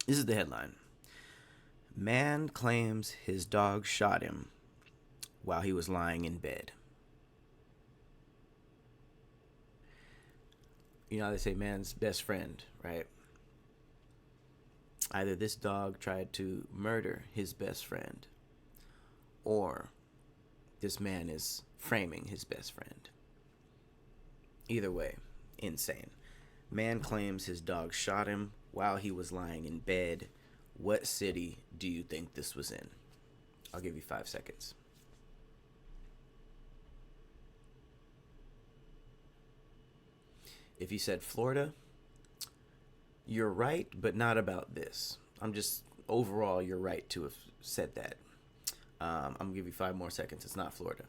This is the headline. Man claims his dog shot him while he was lying in bed. You know how they say man's best friend, right? Either this dog tried to murder his best friend, or this man is framing his best friend. Either way, insane. Man claims his dog shot him while he was lying in bed. What city do you think this was in? I'll give you 5 seconds. If you said Florida, you're right, but not about this. I'm just, overall, you're right to have said that. I'm gonna give you 5 more seconds. It's not Florida.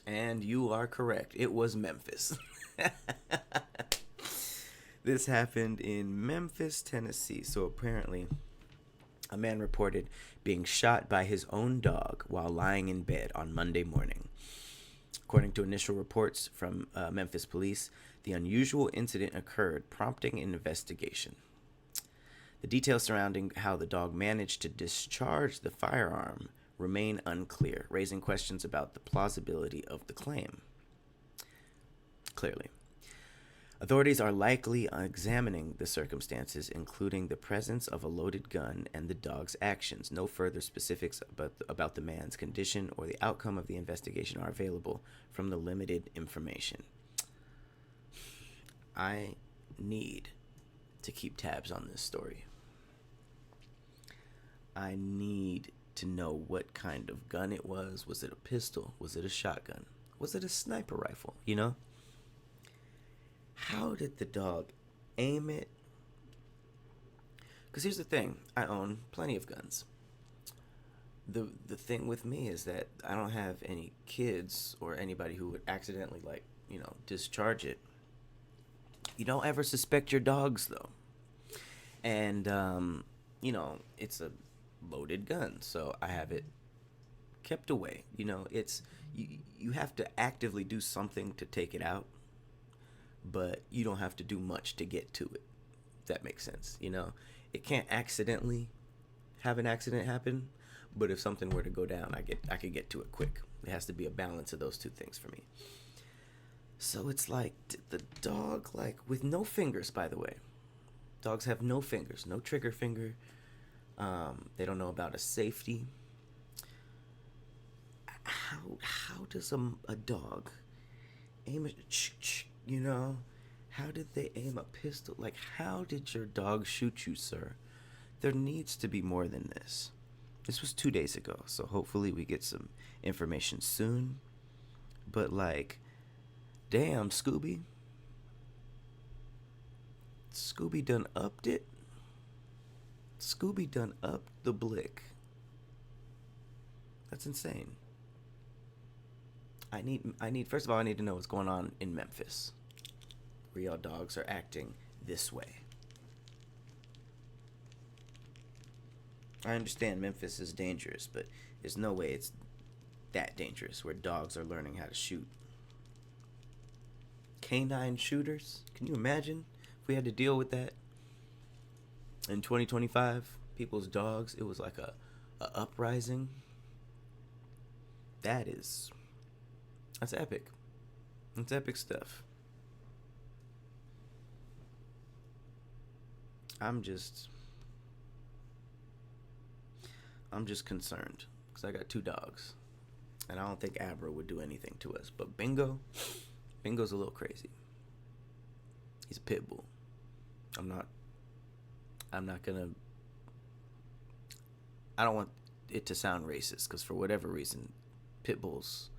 And you are correct. It was Memphis. This happened in Memphis, Tennessee. So apparently, a man reported being shot by his own dog while lying in bed on Monday morning. According to initial reports from Memphis police, the unusual incident occurred, prompting an investigation. The details surrounding how the dog managed to discharge the firearm remain unclear, raising questions about the plausibility of the claim. Clearly, authorities are likely examining the circumstances, including the presence of a loaded gun and the dog's actions. No further specifics about the man's condition or the outcome of the investigation are available from the limited information. I need to keep tabs on this story. I need to know what kind of gun it was. Was it a pistol? Was it a shotgun? Was it a sniper rifle? You know? How did the dog aim it? Because here's the thing, I own plenty of guns. The thing with me is that I don't have any kids or anybody who would accidentally, like, discharge it. You don't ever suspect your dogs, though. And, it's a loaded gun, so I have it kept away. You have to actively do something to take it out, but you don't have to do much to get to it. If that makes sense. It can't accidentally have an accident happen, but if something were to go down, I could get to it quick. It has to be a balance of those two things for me. So it's like the dog, like, with no fingers, by the way. Dogs have no fingers, no trigger finger. They don't know about a safety. How does a dog aim a How did they aim a pistol? Like, how did your dog shoot you, sir? There needs to be more than this. This was 2 days ago, so hopefully we get some information soon. But, like, damn, Scooby. Scooby done upped it. Scooby done upped the blick. That's insane. First of all, I need to know what's going on in Memphis, where y'all dogs are acting this way. I understand Memphis is dangerous, but there's no way it's that dangerous where dogs are learning how to shoot. Canine shooters? Can you imagine if we had to deal with that in 2025? People's dogs, it was like a uprising. That's epic. That's epic stuff. I'm just concerned because I got two dogs, and I don't think Abra would do anything to us. But Bingo's a little crazy. He's a pit bull. I'm not gonna. I don't want it to sound racist because for whatever reason, pit bulls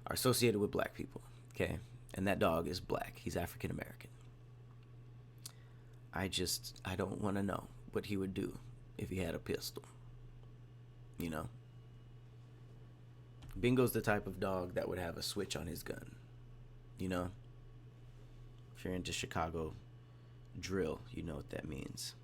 are associated with black people. Okay, and that dog is black. He's African American. I don't want to know what he would do if he had a pistol. You know? Bingo's the type of dog that would have a switch on his gun. You know? If you're into Chicago drill, you know what that means.